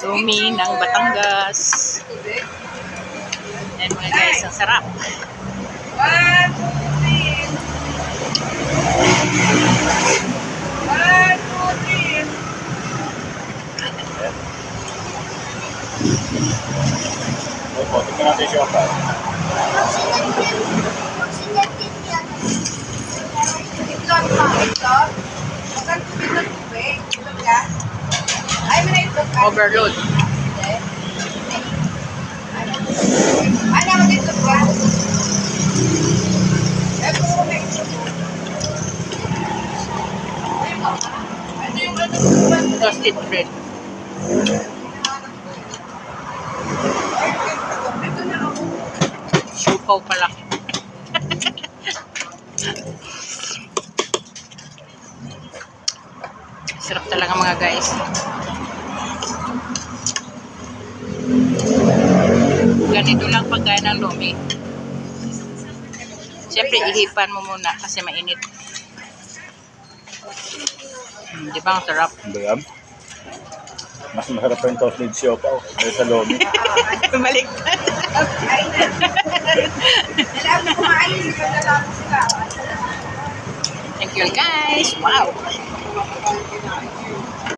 Lumi ng Batangas. Yan mga guys, ang sarap. Opo, tingnan natin siya pa. Overload. Toasted bread. Siupaw pala. Sarap talaga mga guys. Ganito lang pagkain ng lumi. Siyempre, ihipan mo muna kasi mainit. Di ba ang sarap? Bayam. Mas masarap pa yung toasted siopaw kaysa lomi. Bumalik. Thank you guys. Wow.